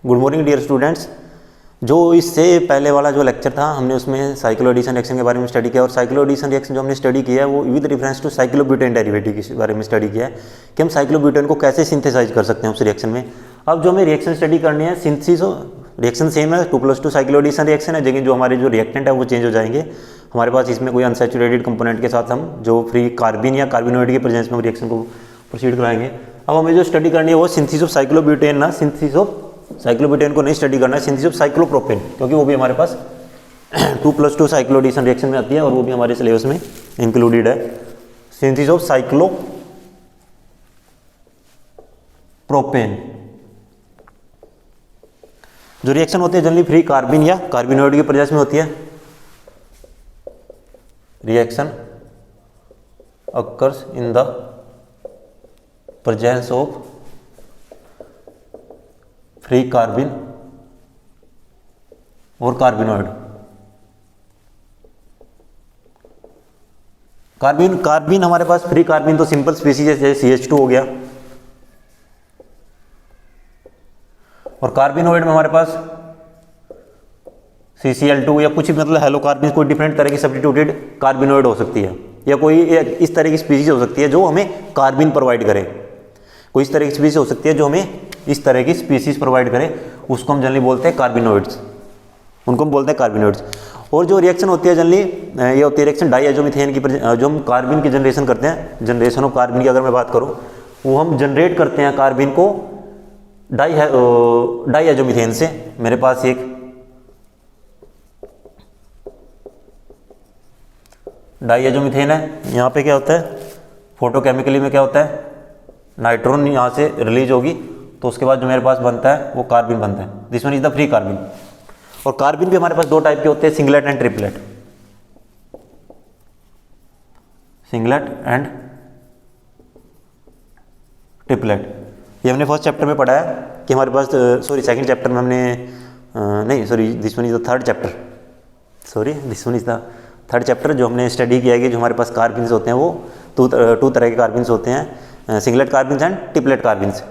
Good morning dear students. जो इससे पहले वाला जो लेक्चर था हमने उसमें साइक्लो एडिशन रिएक्शन के बारे में स्टडी किया, और साइक्लो एडिशन रिएक्शन जो हमने स्टडी किया है वो with reference to cyclobutane derivative के बारे में स्टडी किया है कि हम साइक्लोब्यूटेन को कैसे सिंथेसाइज कर सकते हैं उस रिएक्शन में। अब जो हमें रिएक्शन स्टडी करनी है, सिंथेसिस रिएक्शन सेम है, 2+2 साइक्लो एडिशन रिएक्शन है, लेकिन जो हमारे जो रिएक्टेंट है वो चेंज हो जाएंगे। हमारे पास इसमें कोई अनसैचुरेटेड कंपोनेंट के साथ हम जो फ्री कार्बिन या कार्बिनोइड के प्रेजेंस में रिएक्शन को प्रोसीड कराएंगे। अब हमें जो स्टडी करनी है वो सिंथेसिस ऑफ साइक्लोब्यूटेन, ना सिंथेसिस ऑफ साइक्लोब्यूटेन को नहीं स्टडी करना है, सिंथेसिस ऑफ साइक्लोप्रोपेन, क्योंकि वो भी हमारे पास 2+2 साइक्लो एडिशन रिएक्शन में आती है और वो भी हमारे सिलेबस में इंक्लूडेड है। सिंथेसिस ऑफ साइक्लोप्रोपेन जो रिएक्शन होती है जनरली फ्री कार्बिन या कार्बिनोइड के प्रेजेंस में होती है। Reaction occurs in the presence of free carbon और कार्बिनोइड। कार्बिन हमारे पास फ्री कार्बिन तो सिंपल स्पीसीज है, जैसे CH2 हो गया, और कार्बिनोइड में हमारे पास CCl2 या कुछ मतलब हेलो कार्बिन, कोई डिफरेंट तरह की सब्स्टिट्यूटेड कार्बिनोइड हो सकती है, या कोई इस तरह की स्पीसीज हो सकती है जो हमें कार्बिन प्रोवाइड करे। कोई इस तरह की स्पीसीज हो सकती है जो हमें इस तरह की स्पीसीज प्रोवाइड करे, उसको हम जनरली बोलते हैं कार्बिनोइड्स, उनको हम बोलते हैं कार्बिनोइड्स। और जो रिएक्शन होती है जनरली ये होती है रिएक्शन डाईएजोमीथेन की, जो हम कार्बिन की जनरेशन करते हैं, जनरेशन ऑफ कार्बिन की अगर मैं बात करूँ, वो हम जनरेट करते हैं कार्बिन को डाईएजोमीथेन से। मेरे पास एक डाईएजोमीथेन है, यहाँ पे क्या होता है, फोटोकेमिकली में क्या होता है, नाइट्रोन यहाँ से रिलीज होगी, तो उसके बाद जो मेरे पास बनता है वो कार्बिन बनता है। This one is the free carbene. और कार्बिन भी हमारे पास दो टाइप के होते हैं, singlet and triplet. Singlet and triplet ये हमने फर्स्ट चैप्टर में पढ़ा है कि हमारे पास, सेकंड चैप्टर में हमने this one is the third chapter, this one is the third chapter जो हमने स्टडी किया है कि जो हमारे पास कार्बिन्स होते हैं वो टू तरह के कार्बिन्स होते हैं, सिंगलेट कार्बिन्स एंड ट्रिपलेट कार्बिन्स।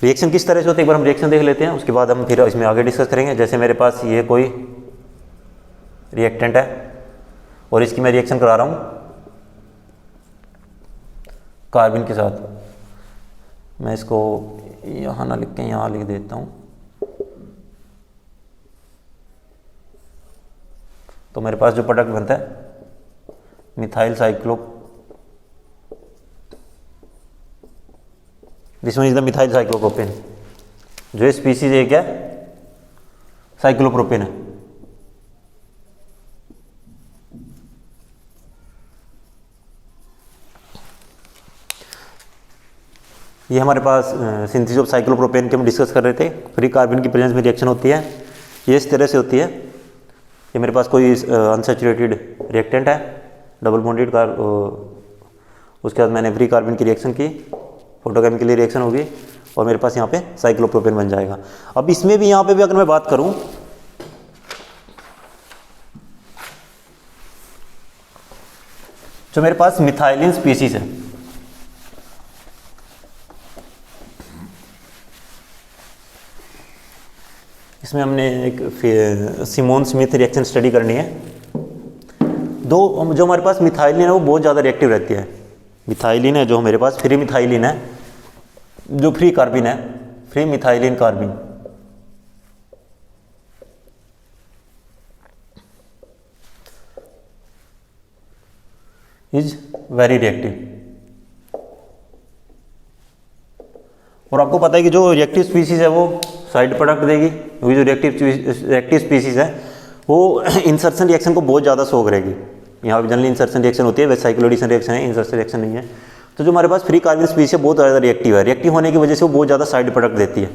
रिएक्शन किस तरह से होते हैं एक बार हम रिएक्शन देख लेते हैं, उसके बाद हम फिर इसमें आगे डिस्कस करेंगे। जैसे मेरे पास ये कोई रिएक्टेंट है और इसकी मैं रिएक्शन करा रहा हूँ कार्बिन के साथ। मैं इसको यहाँ ना लिख के यहाँ लिख देता हूँ, तो मेरे पास जो प्रोडक्ट बनता है methyl cyclo, this one is the methyl cyclopropane. जो ये स्पीसीज है क्या, साइक्लोप्रोपेन है। ये हमारे पास सिंथेसिस ऑफ साइक्लोप्रोपेन के हम डिस्कस कर रहे थे। फ्री कार्बन की प्रेजेंस में रिएक्शन होती है, ये इस तरह से होती है। ये मेरे पास कोई अनसैचुरेटेड रिएक्टेंट है, डबल बॉन्डेड कार, उसके बाद मैंने फ्री कार्बन की रिएक्शन की, फोटोकेमिकली रिएक्शन होगी और मेरे पास यहाँ पे साइक्लोप्रोपेन बन जाएगा। अब इसमें भी यहाँ पे भी अगर मैं बात करूँ, जो मेरे पास मिथाइलिन स्पीसीज है, इसमें हमने एक सिमोन स्मिथ रिएक्शन स्टडी करनी है। जो हमारे पास मिथाइलिन है वो बहुत ज़्यादा रिएक्टिव रहती है। मिथाइलिन है जो मेरे पास, फ्री मिथाइलिन है, जो फ्री कार्बिन है, free methylene कार्बिन, is very reactive. और आपको पता है कि जो रिएक्टिव स्पीसीज है वो साइड प्रोडक्ट देगी, क्योंकि जो रिएक्टिव स्पीसीज है वो इंसर्शन रिएक्शन को बहुत ज़्यादा शो करेगी। यहाँ पे जनरली इंसर्शन रिएक्शन होती है, वैसे साइक्लो एडिशन रिएक्शन है, इंसर्शन रिएक्शन नहीं है। तो जो हमारे पास फ्री कार्बन स्पीसीज है बहुत ज़्यादा रिएक्टिव है, रिएक्टिव होने की वजह से वो बहुत ज़्यादा साइड प्रोडक्ट देती है।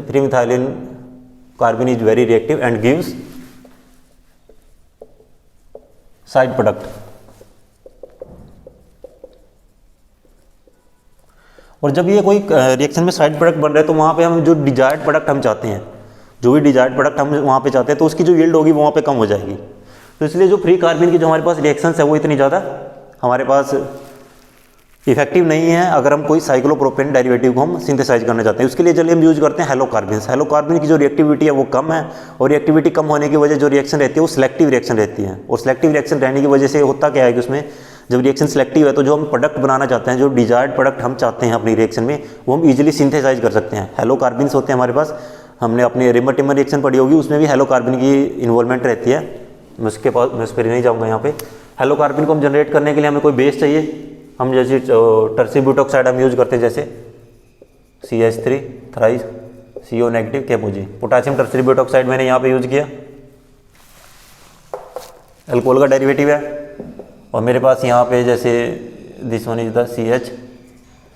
Free methylene carbon is very reactive and gives side product. और जब ये कोई रिएक्शन में साइड प्रोडक्ट बन रहा है तो वहाँ पे हम जो डिजायर्ड प्रोडक्ट हम चाहते हैं, जो भी डिजायर्ड प्रोडक्ट हम वहाँ पे चाहते हैं, तो उसकी जो यील्ड होगी वो वहाँ पे कम हो जाएगी। तो इसलिए जो फ्री कार्बन की जो हमारे पास रिएक्शंस है वो इतनी ज़्यादा हमारे पास इफेक्टिव नहीं है अगर हम कोई साइक्लोप्रोपेन डेरिवेटिव को हम सिंथेसाइज करना चाहते हैं। उसके लिए चलिए हम यूज करते हैं हेलोकार्बिन्स। हेलोकार्बिन की जो रिएक्टिविटी है वो कम है, और रिएक्टिविटी कम होने की वजह जो रिएक्शन रहती है वो सिलेक्टिव रिएक्शन रहती है। और सिलेक्टिव रिएक्शन रहने की वजह से होता क्या है कि उसमें जब रिएक्शन सिलेक्टिव है तो जो हम प्रोडक्ट बनाना चाहते हैं, जो डिजायर्ड प्रोडक्ट हम चाहते हैं अपनी रिएक्शन में, वो हम इजीली सिंथेसाइज कर सकते हैं। हेलोकार्बिन्स होते हैं हमारे पास। हमने अपने रेमर-टिमर रिएक्शन पढ़ी होगी, उसमें भी हेलोकार्बिन की इन्वॉल्वमेंट रहती है। मैं उस पर नहीं जाऊँगा यहाँ पे। हेलोकार्बिन को हम जनरेट करने के लिए हमें कोई बेस चाहिए। हम जैसे टर्सरी ब्यूटॉक्साइड हम यूज करते हैं, जैसे CH3 thrice CO negative KOG। Potassium tertiary butoxide मैंने यहाँ पे यूज किया, अल्कोहल का डेरिवेटिव है। और मेरे पास यहाँ पे जैसे this one is the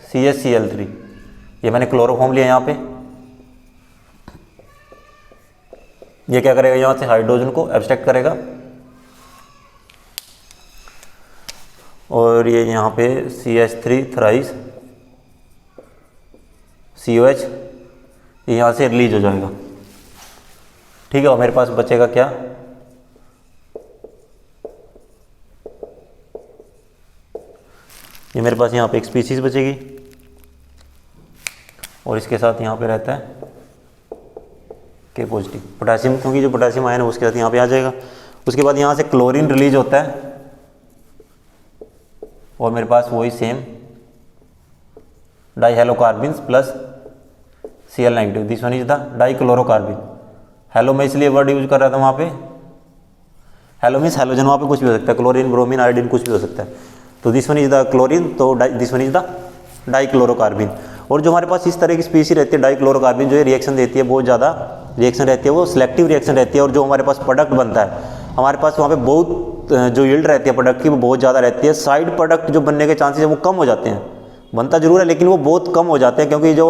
CHCl3, ये मैंने क्लोरोफॉर्म लिया यहाँ पे। ये क्या करेगा, यहाँ से हाइड्रोजन को एब्स्ट्रैक्ट करेगा, और ये यहाँ पे CH3 थ्राइस COH ये यहाँ से रिलीज हो जाएगा। ठीक है, और मेरे पास बचेगा क्या, ये मेरे पास यहाँ पे एक स्पीशीज बचेगी, और इसके साथ यहाँ पे रहता है K पॉजिटिव पोटेशियम, क्योंकि जो पोटेशियम आयन है उसके साथ यहाँ पे आ जाएगा। उसके बाद यहाँ से क्लोरीन रिलीज होता है, और मेरे पास वही same dihalocarbenes plus Cl negative, this one is the dichlorocarbene. Halo मैं इसलिए वर्ड यूज कर रहा था वहाँ पे, हेलो मीन्स हेलोजन, वहाँ पे कुछ भी हो सकता है, क्लोरीन ब्रोमीन आयोडीन कुछ भी हो सकता है। तो this one is the chlorine, तो दिस वन इज द डाईक्लोरोकार्बिन। और जो हमारे पास इस तरह की स्पीसी रहती है डाईक्लोरोकार्बिन, जो ये रिएक्शन देती है बहुत ज़्यादा रिएक्शन रहती है, वो सिलेक्टिव रिएक्शन रहती है। और जो हमारे पास प्रोडक्ट बनता है, हमारे पास वहाँ पे बहुत जो यील्ड रहती है प्रोडक्ट की वो बहुत ज़्यादा रहती है। साइड प्रोडक्ट जो बनने के चांसेस है वो कम हो जाते हैं, बनता जरूर है लेकिन वो बहुत कम हो जाते हैं, क्योंकि जो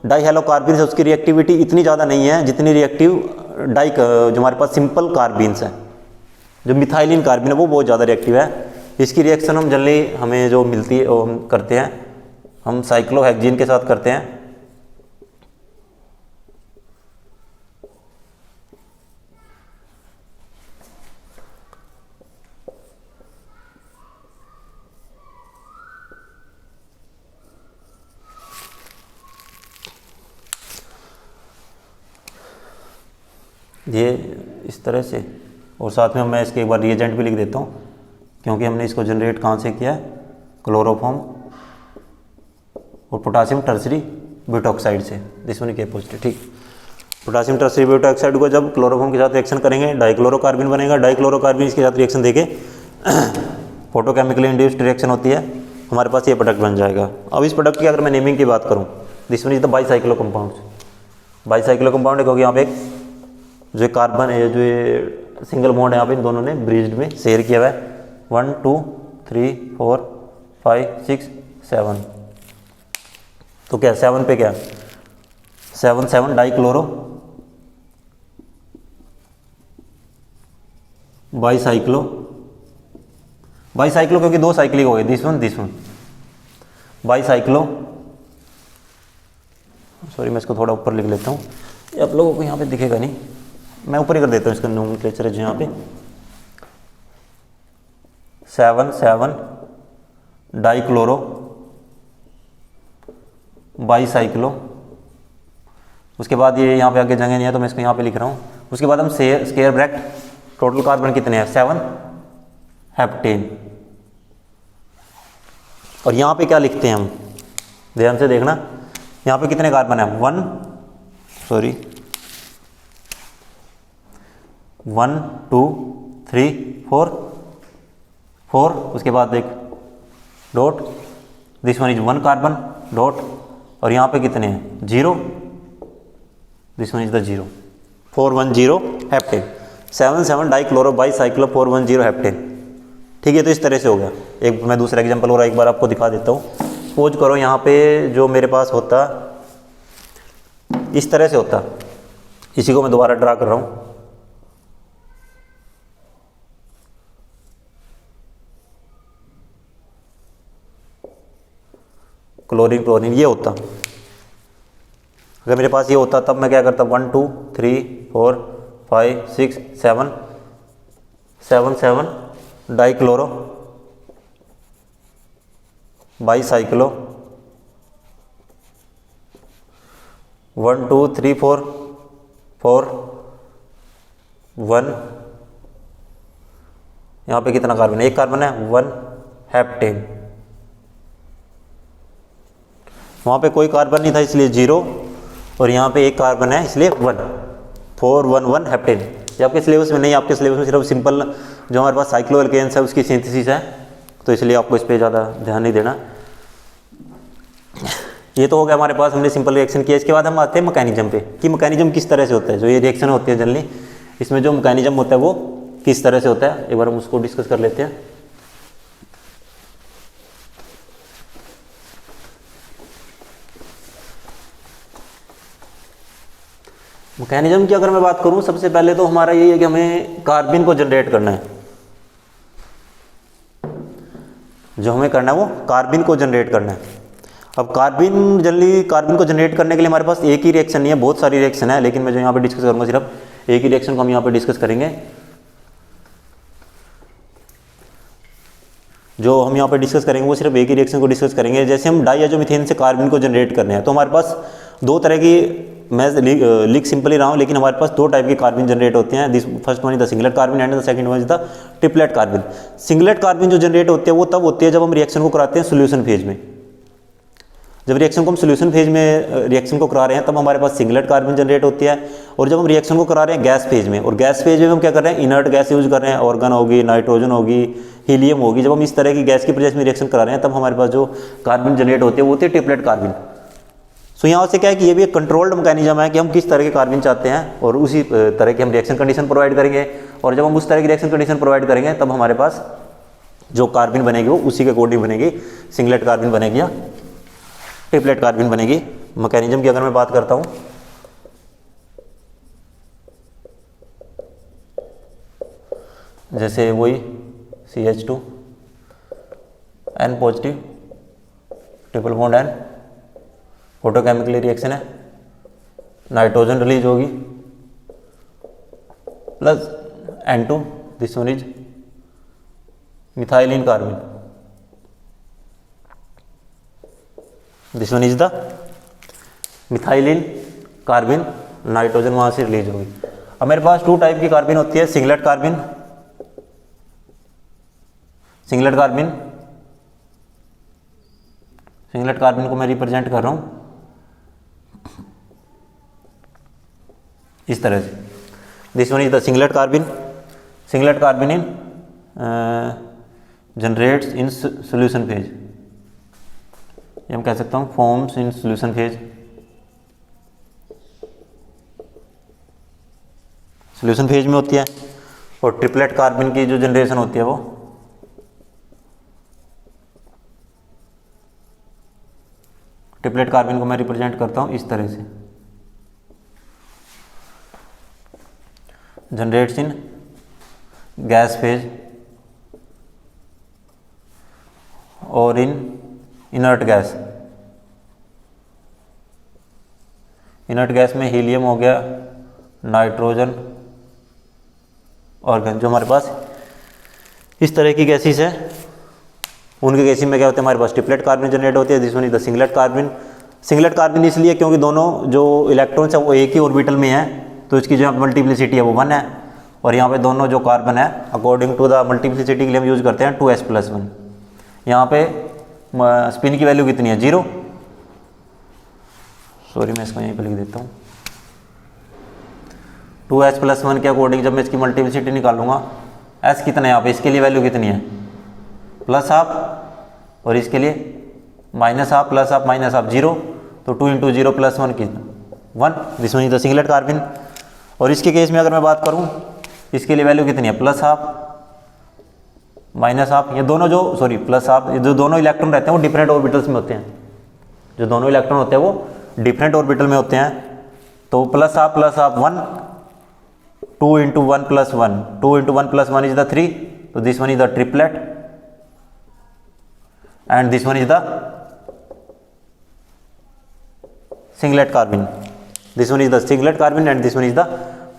डाईहेलोकार्बिन है उसकी रिएक्टिविटी इतनी ज़्यादा नहीं है जितनी रिएक्टिव जो हमारे पास सिंपल कार्बिन्स हैं। जो मिथाइलिन कार्बिन है वो बहुत ज़्यादा रिएक्टिव है। इसकी रिएक्शन हम जनरली हमें जो मिलती है वो हम करते हैं, हम साइक्लोहेक्जीन के साथ करते हैं। ये इस तरह से, और साथ में मैं इसके एक बार रिएजेंट भी लिख देता हूँ, क्योंकि हमने इसको जनरेट कहाँ से किया है, क्लोरोफॉर्म और पोटेशियम टर्सरी ब्यूटॉक्साइड से, दिस वन K पॉजिटिव। ठीक, पोटेशियम टर्सरी ब्यूटॉक्साइड को जब क्लोरोफॉर्म के साथ रिएक्शन करेंगे डाईक्लोरोकार्बिन बनेगा। डाईक्लोरोकार्बिन इसके साथ रिएक्शन देके फोटोकेमिकली इंड्यूस्ड रिएक्शन होती है, हमारे पास ये प्रोडक्ट बन जाएगा। अब इस प्रोडक्ट की अगर मैं नेमिंग की बात करूँ, this one is the bicyclo compound. Bicyclo compound है क्योंकि यहाँ पे जो कार्बन है, जो ये सिंगल बॉन्ड है यहाँ पे इन दोनों ने ब्रिज्ड में शेयर किया हुआ है। 1 2 3 4 5 6 7, तो क्या 7 पे क्या 7 डाईक्लोरो बाईसाइक्लो क्योंकि दो साइक्लिक हो गए, दिस वन बाईसाइक्लो। सॉरी मैं इसको थोड़ा ऊपर लिख लेता हूँ, आप लोगों को यहाँ पे दिखेगा नहीं, मैं ऊपर ही कर देता हूँ इसका नोमेनक्लेचर है जो यहाँ पे 7 डाईक्लोरो बाईसाइक्लो। उसके बाद ये यहाँ पे आगे जगह नहीं है तो मैं इसको यहाँ पे लिख रहा हूँ। उसके बाद हम स्क्वायर ब्रैकेट, टोटल कार्बन कितने हैं 7 हेप्टेन। और यहाँ पे क्या लिखते हैं हम, ध्यान से देखना, यहाँ पे कितने कार्बन है 1 2 3 4, उसके बाद एक dot, this one is 1 carbon dot, और यहाँ पे कितने हैं 0, this one is the 0, 410 heptane. 7 dichloro bicyclo 410 heptane. ठीक है, तो इस तरह से हो गया। एक मैं दूसरा एग्जांपल और एक बार आपको दिखा देता हूँ। सपोज करो यहाँ पे जो मेरे पास होता इस तरह से होता, इसी को मैं दोबारा ड्रा कर रहा हूँ। क्लोरीन ये होता, अगर मेरे पास ये होता तब मैं क्या करता 1 2 3 4 5 6 7 डाईक्लोरो बाई साइक्लो 1 2 3 4 4 1, यहाँ पे कितना कार्बन है, एक कार्बन है, 1 हेप्टेन। वहाँ पे कोई कार्बन नहीं था इसलिए 0, और यहाँ पे एक कार्बन है इसलिए 1, 4 1 1 हेप्टेन। ये आपके सिलेबस में नहीं, आपके सिलेबस में सिर्फ सिंपल जो हमारे पास साइक्लोएल्केन्स है उसकी सिंथेसिस है, तो इसलिए आपको इस पर ज़्यादा ध्यान नहीं देना। ये तो हो गया हमारे पास, हमने सिंपल रिएक्शन किया। इसके बाद हम आते हैं मैकेनिज्म पे कि मैकेनिज्म किस तरह से होता है। जो ये रिएक्शन होती है जनरली, इसमें जो मैकेनिज्म होता है वो किस तरह से होता है, एक बार हम उसको डिस्कस कर लेते हैं। मैकेनिज्म की अगर मैं बात करूं, सबसे पहले तो हमारा यही है कि हमें कार्बन को जनरेट करना है। जो हमें करना है वो कार्बन को जनरेट करना है। अब कार्बन जनरली कार्बन को जनरेट करने के लिए हमारे पास एक ही रिएक्शन नहीं है, बहुत सारी रिएक्शन है, लेकिन मैं जो यहाँ पे डिस्कस करूँगा सिर्फ एक ही रिएक्शन को हम यहाँ पे डिस्कस करेंगे। जो हम यहाँ पे डिस्कस करेंगे वो सिर्फ एक ही रिएक्शन को डिस्कस करेंगे। जैसे हम डाइआज़ोमीथेन से कार्बन को जनरेट करने हैं, तो हमारे पास दो तरह की, मैं लिख सिंपली रहा हूँ, लेकिन हमारे पास दो टाइप के कार्बन जनरेट होते हैं। This first one is the singlet carbon and the second one is the triplet carbon. Singlet carbon जो जनरेट होते हैं वो तब होते हैं जब हम रिएक्शन को कराते हैं सोल्यूशन फेज में। जब रिएक्शन को हम सोल्यूशन फेज में रिएक्शन को करा रहे हैं तब हमारे पास सिंगलेट कार्बन जनरेट होती है, और जब हम रिएक्शन को करा रहे हैं गैस फेज में, और गैस फेज में हम क्या कर रहे हैं, इनर्ट गैस यूज कर रहे हैं, ऑर्गन होगी, नाइट्रोजन होगी, हीलियम होगी। जब हम इस तरह की गैस की प्रेजेंस में रिएक्शन करा रहे हैं तब हमारे पास जो कार्बन जनरेट होते हैं वो होते हैं ट्रिपलेट कार्बन। सो यहाँ से क्या है कि ये भी एक कंट्रोल्ड मैकेनिज्म है कि हम किस तरह के कार्बन चाहते हैं, और उसी तरह की हम रिएक्शन कंडीशन प्रोवाइड करेंगे, और जब हम उस तरह की रिएक्शन कंडीशन प्रोवाइड करेंगे तब हमारे पास जो कार्बन बनेगी वो उसी के अकॉर्डिंग बनेगी, सिंगलेट कार्बन बनेगी या ट्रिपलेट कार्बन बनेगी। मैकेनिज्म की अगर मैं बात करता हूँ, जैसे वही CH2 N positive triple bond N, photochemically reaction है, नाइट्रोजन रिलीज होगी plus N2, this one is methylene carbon, this one is the methylene carbon, nitrogen वहां से रिलीज होगी। अब मेरे पास टू टाइप की कार्बन होती है, singlet carbon, singlet carbon, singlet carbon को मैं रिप्रेजेंट कर रहा हूं इस तरह से। This one is the singlet carbon, singlet carbon in generates in solution phase, ये हम कह सकता हूँ forms in solution phase. Solution phase में होती है। और ट्रिपलेट कार्बन की जो जनरेशन होती है वो ट्रिपलेट कार्बन को मैं रिप्रेजेंट करता हूँ इस तरह से, जनरेट्स इन गैस फेज और इन इनर्ट गैस। इनर्ट गैस में हीलियम हो गया, नाइट्रोजन, ऑर्गन। जो हमारे पास इस तरह की गैसेस है उनके गैसेस में क्या होता है, हमारे पास ट्रिपलेट कार्बन जनरेट होती है। This one is the singlet carbon. Singlet carbon इसलिए क्योंकि दोनों जो इलेक्ट्रॉन्स है वो एक ही ऑर्बिटल में है, तो इसकी जो मल्टीप्लिसिटी है वो 1 है, और यहाँ पे दोनों जो कार्बन है अकॉर्डिंग टू द मल्टीप्लिसिटी के लिए हम यूज करते हैं 2s+1। यहाँ पे स्पिन की वैल्यू कितनी है, 0। सॉरी मैं इसको यहीं पे लिख देता हूँ। 2s+1 के अकॉर्डिंग जब मैं इसकी मल्टीप्लिसिटी निकालूंगा, s कितना है यहाँ पे, इसके लिए वैल्यू कितनी है +1/2, और इसके लिए -1/2 +1/2 -1/2 0, तो 2 × 0 + 1 कितना 1। This one is the singlet carbon. और इसके केस में अगर मैं बात करूँ, इसके लिए वैल्यू कितनी है +1/2 -1/2। ये दोनों जो +1/2 ये जो दोनों इलेक्ट्रॉन रहते हैं वो डिफरेंट ऑर्बिटल्स में होते हैं। जो दोनों इलेक्ट्रॉन होते हैं वो डिफरेंट ऑर्बिटल में होते हैं। तो +1/2 +1/2 1, 2 × 1 + 1, 2 × 1 + 1 इज द 3, तो this one is the triplet and this one is the singlet carbon. This one is the singlet carbon and this one is the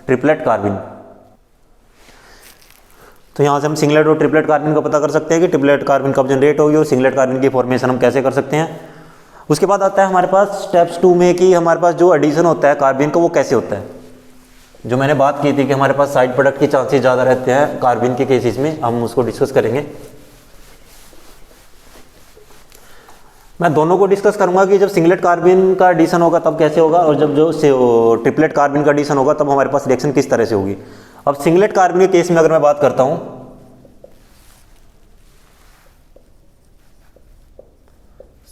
triplet carbon. तो यहाँ से हम सिंगलेट और ट्रिपलेट कार्बन का पता कर सकते हैं कि ट्रिपलेट कार्बन कब जनरेट होगी और सिंगलेट कार्बन की फॉर्मेशन हम कैसे कर सकते हैं। उसके बाद आता है हमारे पास स्टेप्स 2 में कि हमारे पास जो एडिशन होता है कार्बन का वो कैसे होता है। जो मैंने बात की थी कि हमारे पास साइड प्रोडक्ट के चांसेस ज़्यादा रहते हैं कार्बन के केसेस में, हम उसको डिस्कस करेंगे। मैं दोनों को डिस्कस करूंगा कि जब सिंगलेट कार्बन का एडिशन होगा तब कैसे होगा और जब जो ट्रिपलेट कार्बन का एडिशन होगा तब हमारे पास रिएक्शन किस तरह से होगी। अब सिंगलेट कार्बन के केस में अगर मैं बात करता हूं,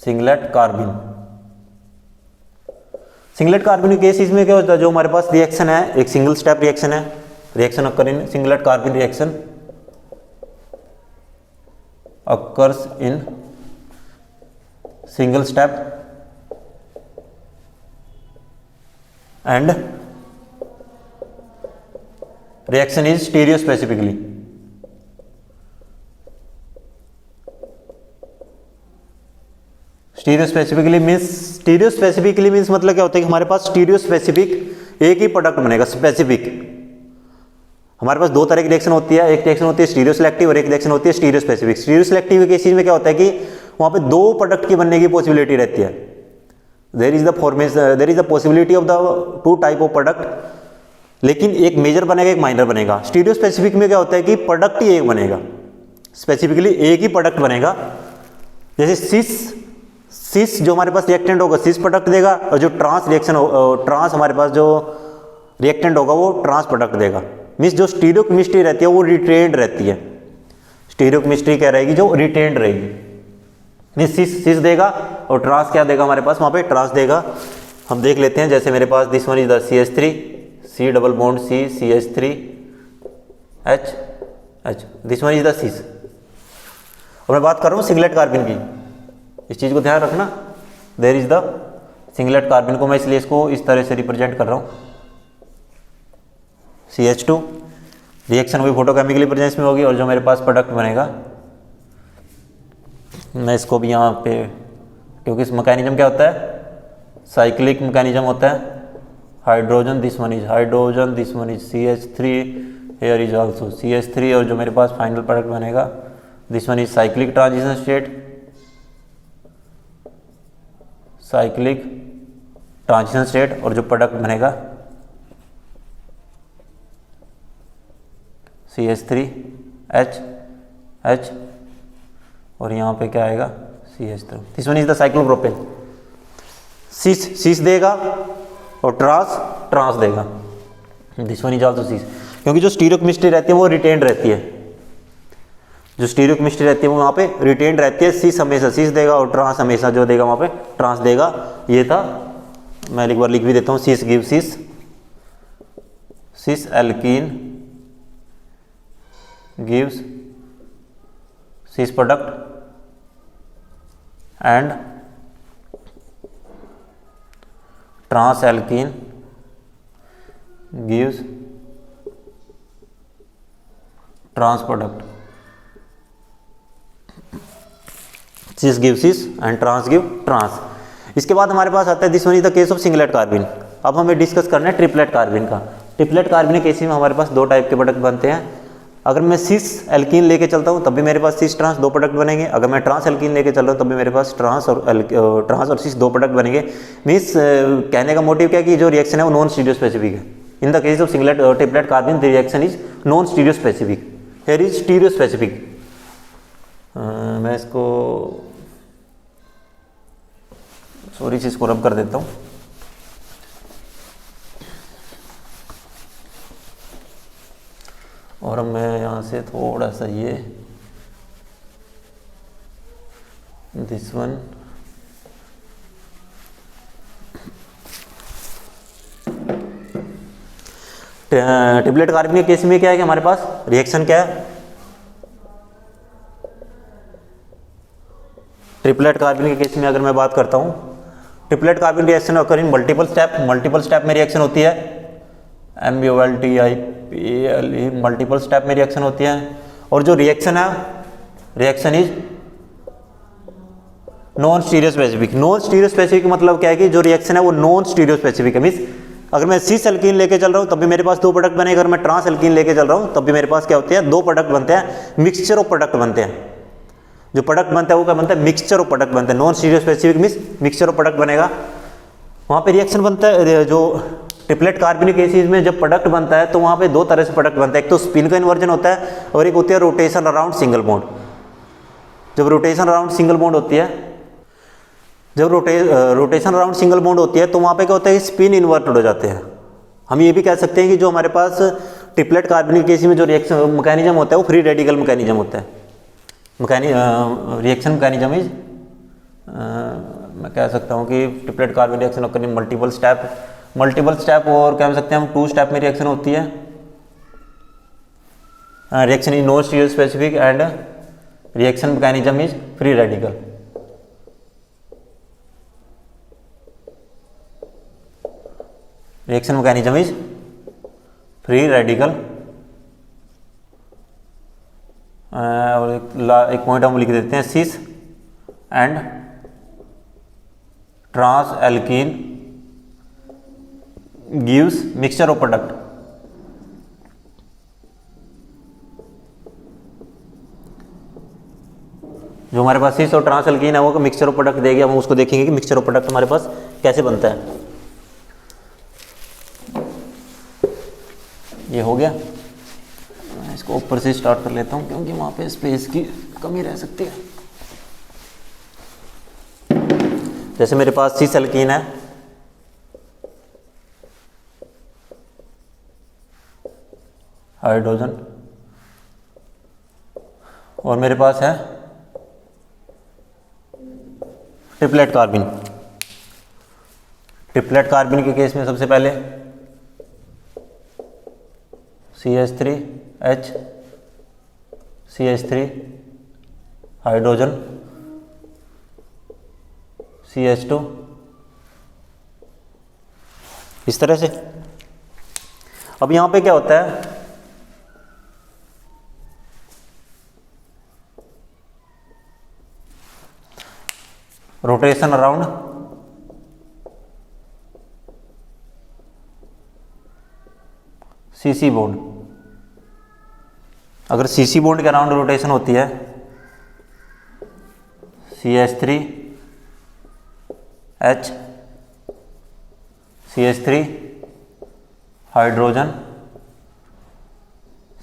सिंगलेट कार्बन के केस इसमें क्या होता है, जो हमारे पास रिएक्शन है एक सिंगल स्टेप रिएक्शन है, reaction occur in singlet carbon reaction occurs in single step and reaction is stereospecifically. stereospecifically means मतलब क्या होता है कि हमारे पास stereospecific एक ही प्रोडक्ट बनेगा स्पेसिफिक। हमारे पास दो तरह की रिएक्शन होती है, एक रिएक्शन होती है स्टीरियोसेलेक्टिव और एक रिएक्शन होती है स्टीरियोस्पेसिफिक। स्टीरियोसेलेक्टिव के केस में क्या होता है कि वहां पे दो प्रोडक्ट की बनने की पॉसिबिलिटी रहती है। There is the possibility of the two type of product, लेकिन एक मेजर बनेगा एक माइनर बनेगा। स्टीरियो स्पेसिफिक में क्या होता है कि प्रोडक्ट ही एक बनेगा, स्पेसिफिकली एक ही प्रोडक्ट बनेगा। जैसे सिस जो हमारे पास रिएक्टेंट होगा सिस प्रोडक्ट देगा और जो ट्रांस हमारे पास जो रिएक्टेंट होगा वो ट्रांस प्रोडक्ट देगा। मीन्स जो स्टीरियोकेमिस्ट्री रहती है वो रिटेन्ड रहती है। स्टीरियोकेमिस्ट्री क्या रहेगी, जो रिटेन्ड रहेगी। मीन्स सिस देगा और ट्रांस क्या देगा, हमारे पास वहां पे ट्रांस देगा। हम देख लेते हैं, जैसे मेरे पास this one is the CH3 C double bond C CH3 H this one is the cis. और मैं बात कर रहा हूँ सिंगलेट कार्बन की, इस चीज़ को ध्यान रखना। There is the singlet carbon को मैं इसलिए इसको इस तरह से रिप्रेजेंट कर रहा हूँ। CH2 रिएक्शन हुई फोटोकेमिकली प्रेजेंस में होगी और जो मेरे पास प्रोडक्ट बनेगा, मैं इसको भी यहाँ पे, क्योंकि इस मैकेनिज्म क्या होता है, साइक्लिक मैकेनिज्म होता है। Hydrogen this one is hydrogen, this one is CH3, here is also CH3 और जो मेरे पास फाइनल प्रोडक्ट बनेगा this one is cyclic transition state, cyclic transition state और जो प्रोडक्ट बनेगा CH3H और यहाँ पे क्या आएगा CH3। This one is the cyclopropane. Cis देगा और ट्रांस देगा। This one is also cis, क्योंकि जो स्टीरियोकेमिस्ट्री रहती है वो रिटेन्ड रहती है। जो स्टीरियोकेमिस्ट्री रहती है वो वहाँ पे रिटेन्ड रहती है। सिस हमेशा सिस देगा और ट्रांस हमेशा जो देगा वहाँ पे ट्रांस देगा। ये था, मैं एक बार लिख भी देता हूँ। Cis give cis alkene gives cis product and trans alkene gives trans product. Cis give cis and trans give trans. इसके बाद हमारे पास आता है this one is the case of singlet carbon. अब हमें डिस्कस करना है ट्रिपलेट कार्बन का। ट्रिपलेट कार्बन के केस में हमारे पास दो टाइप के प्रोडक्ट बनते हैं। अगर मैं सिस एल्कीन लेके चलता हूँ तब भी मेरे पास सिस ट्रांस दो प्रोडक्ट बनेंगे। अगर मैं ट्रांस एल्कीन लेके चल रहा हूँ तब भी मेरे पास ट्रांस और सिस दो प्रोडक्ट बनेंगे। मीन्स कहने का मोटिव क्या है कि जो रिएक्शन है वो नॉन स्टीरियो स्पेसिफिक है। In the case of singlet triplet carbon the reaction is non stereo specific, here is stereo specific. मैं इसको सॉरी से इसको रब कर देता हूँ। और मैं यहाँ से थोड़ा सा ये दिस वन ट्रिपलेट कार्बन के केस में क्या है कि हमारे पास रिएक्शन क्या है, ट्रिपलेट कार्बन के केस में अगर मैं बात करता हूँ, ट्रिपलेट कार्बन रिएक्शन अकर इन मल्टीपल स्टेप में रिएक्शन होती है। MULTIPLE मल्टीपल स्टेप में रिएक्शन होती है। और जो रिएक्शन है reaction is non stereo specific. Non stereo specific मतलब क्या है कि जो रिएक्शन है वो नॉन स्टीरियो स्पेसिफिक है। मीन्स अगर मैं सीस एल्कीन लेके चल रहा हूँ तब भी मेरे पास 2 प्रोडक्ट बने, अगर मैं ट्रांस एल्कीन लेके चल रहा हूँ तब भी मेरे पास क्या होते हैं, 2 प्रोडक्ट बनते हैं, मिक्सचर ऑफ प्रोडक्ट बनते हैं। जो प्रोडक्ट बनता है वो क्या बनता है, मिक्सचर ऑफ प्रोडक्ट बनता है। Non stereo specific means mixture of product बनेगा। वहाँ पे रिएक्शन बनता है, जो ट्रिपलेट कार्बनिक एसिड में जब प्रोडक्ट बनता है तो वहाँ पे 2 तरह से प्रोडक्ट बनता है, एक तो स्पिन का इन्वर्जन होता है और एक होती है रोटेशन अराउंड सिंगल बॉन्ड। जब रोटेशन अराउंड सिंगल बॉन्ड होती है, जब रोटेशन अराउंड सिंगल बॉन्ड होती है तो वहाँ पे क्या होता है, स्पिन इन्वर्टेड हो जाते हैं। हम ये भी कह सकते हैं कि जो हमारे पास ट्रिपलेट कार्बनिक एसिड में जो रिएक्शन मैकेनिज्म होता है वो फ्री रेडिकल मैकेनिज्म होता है। रिएक्शन मैकेनिज्म इज, मैं कह सकता हूँ कि triplet carbon reaction occurring multiple step और कह सकते हैं हम 2 स्टेप में रिएक्शन होती है। Reaction is non stereo specific and reaction mechanism is free radical. Reaction mechanism is free radical. और एक पॉइंट हम लिख देते हैं, cis and trans alkene gives mixture of product. जो हमारे पास सिस और ट्रांस एल्कीन है वो मिक्सचर ऑफ प्रोडक्ट देगी। हम उसको देखेंगे कि मिक्सचर ऑफ प्रोडक्ट हमारे पास कैसे बनता है। ये हो गया। मैं इसको ऊपर से स्टार्ट कर लेता हूँ क्योंकि वहाँ पे स्पेस की कमी रह सकती है। जैसे मेरे पास सिस एल्कीन है, हाइड्रोजन, और मेरे पास है ट्रिपलेट कार्बन। ट्रिपलेट कार्बन के केस में सबसे पहले CH3H CH3 हाइड्रोजन CH2, इस तरह से। अब यहाँ पे क्या होता है, रोटेशन अराउंड CC बॉन्ड। अगर CC बॉन्ड के अराउंड रोटेशन होती है, CH3H CH3 हाइड्रोजन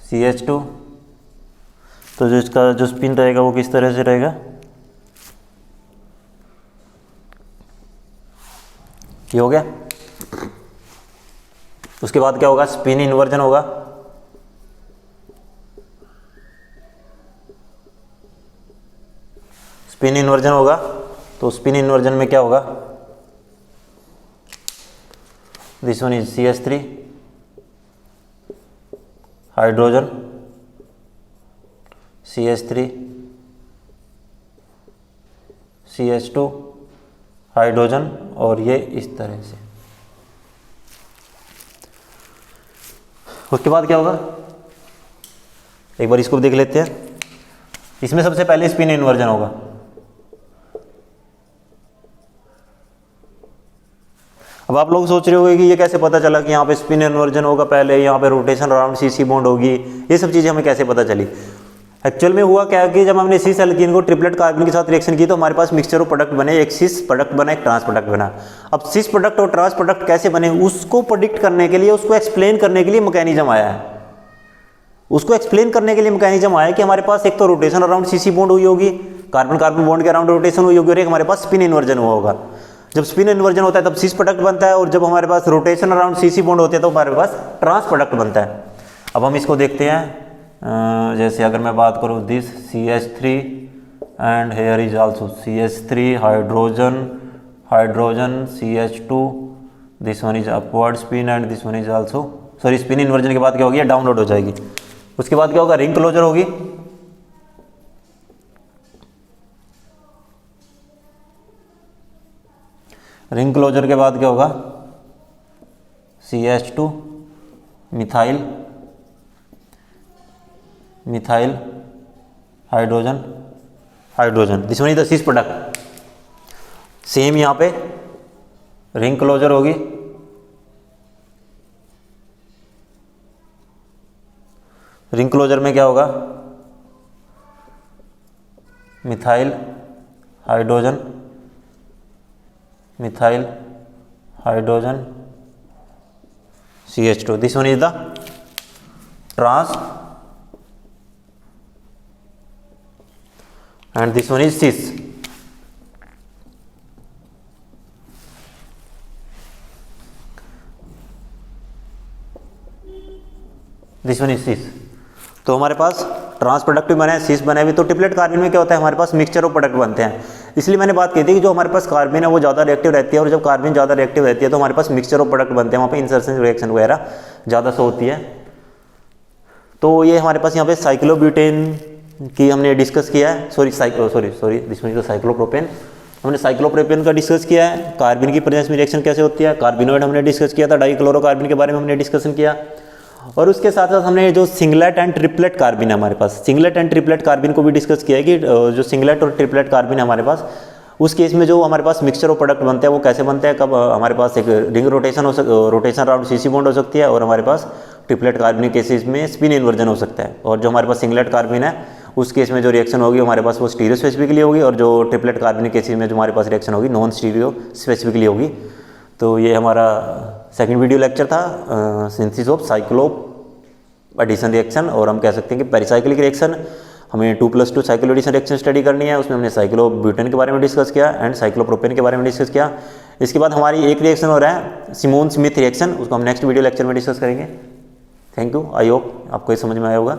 CH2, तो जो इसका जो स्पिन रहेगा वो किस तरह से रहेगा, ये हो गया। उसके बाद क्या होगा, स्पिन इन्वर्जन होगा। स्पिन इन्वर्जन होगा तो स्पिन इन्वर्जन में क्या होगा, this one is CH3 hydrogen CH3 CH2 hydrogen, और ये इस तरह से। उसके बाद क्या होगा, एक बार इसको देख लेते हैं। इसमें सबसे पहले स्पिन इन्वर्जन होगा। अब आप लोग सोच रहे होंगे कि ये कैसे पता चला कि यहाँ पे स्पिन इन्वर्जन होगा पहले, यहाँ पे रोटेशन अराउंड CC बॉन्ड होगी, ये सब चीज़ें हमें कैसे पता चली। एक्चुअल में हुआ क्या कि जब हमने सिस एल्कीन को ट्रिपलेट कार्बन के साथ रिएक्शन की तो हमारे पास मिक्सचर ऑफ प्रोडक्ट बने, एक सिस प्रोडक्ट बना, एक ट्रांस प्रोडक्ट बना। अब सिस प्रोडक्ट और ट्रांस प्रोडक्ट कैसे बने उसको प्रेडिक्ट करने के लिए, उसको एक्सप्लेन करने के लिए मैकेनिज्म आया है। उसको एक्सप्लेन करने के लिए मैकेनिज्म आया कि हमारे पास एक तो रोटेशन अराउंड CC बॉन्ड हुई होगी, कार्बन कार्बन बॉन्ड के अराउंड रोटेशन हुई होगी, और एक हमारे पास स्पिन इन्वर्जन हुआ होगा। जब स्पिन इन्वर्जन होता है तब सिस प्रोडक्ट बनता है, और जब हमारे पास रोटेशन अराउंड CC बॉन्ड होते हैं तो हमारे पास ट्रांस प्रोडक्ट बनता है। अब हम इसको देखते हैं। जैसे अगर मैं बात करूँ this CH3 and here is also CH3 hydrogen CH2, this one is upward spin and this one is also, sorry spin inversion के बाद क्या होगी, डाउनलोड हो जाएगी। उसके बाद क्या होगा, रिंग क्लोजर होगी। रिंग क्लोजर के बाद क्या होगा, CH2 methyl hydrogen, this one is the sis product. Same यहाँ पे रिंग क्लोजर होगी, रिंग क्लोजर में क्या होगा, methyl hydrogen CH2. This one is the trans and this one is cis. This one is सिस. तो हमारे पास ट्रांस प्रोडक्ट भी बना है, सिस बना है भी. तो ट्रिपलेट कार्बन में क्या होता है, हमारे पास मिक्सचर ऑफ प्रोडक्ट बनते हैं. इसलिए मैंने बात की थी कि जो हमारे पास कार्बन है वो ज़्यादा रिएक्टिव रहती है, और जब कार्बन ज़्यादा रिएक्टिव रहती है तो हमारे पास मिक्सचर ऑफ प्रोडक्ट बनते हैं, वहाँ पे इंसर्शन रिएक्शन वगैरह ज़्यादा से होती है. तो ये हमारे पास यहाँ पे साइक्लोब्यूटेन की हमने डिस्कस किया है. Sorry this mean cyclopropane. हमने साइक्लोप्रोपेन का डिस्कस किया है. कार्बन की प्रेजेंस में रिएक्शन कैसे होती है, कार्बिनोइड हमने डिस्कस किया था. डाइक्लोरोकार्बन के बारे में हमने डिस्कशन किया. और उसके साथ साथ हमने जो सिंगलेट एंड ट्रिपलेट कार्बन है हमारे पास, सिंगलेट एंड ट्रिपलेट कार्बन को भी डिस्कस किया है कि जो सिंगलेट और ट्रिपलेट कार्बन है हमारे पास, उस केस में जो हमारे पास मिक्सचर ऑफ प्रोडक्ट बनते हैं वो कैसे बनते हैं. कब हमारे पास एक ring rotation around CC bond हो सकती है, और हमारे पास ट्रिपलेट कार्बन केसेस में स्पिन इन्वर्जन हो सकता है. और जो हमारे पास सिंगलेट कार्बन है उस केस में जो रिएक्शन होगी हमारे पास वो स्टीरियो स्पेसिफिकली होगी, और जो ट्रिपलेट कार्बन केसेस में जो हमारे पास रिएक्शन होगी नॉन स्टीरियो स्पेसिफिकली होगी. तो ये हमारा सेकंड वीडियो लेक्चर था synthesis of cycloaddition reaction, और हम कह सकते हैं कि पेरिसाइक्लिक रिएक्शन. हमें 2+2 साइक्लो एडिशन रिएक्शन स्टडी करनी है. उसमें हमने साइक्लोब्यूटेन के बारे में डिस्कस किया एंड साइक्लोप्रोपेन के बारे में डिस्कस किया. इसके बाद हमारी एक रिएक्शन हो रहा है सिमोन स्मिथ रिएक्शन, उसको हम नेक्स्ट वीडियो लेक्चर में डिस्कस करेंगे. Thank you. आई होप आपको ये समझ में आया होगा.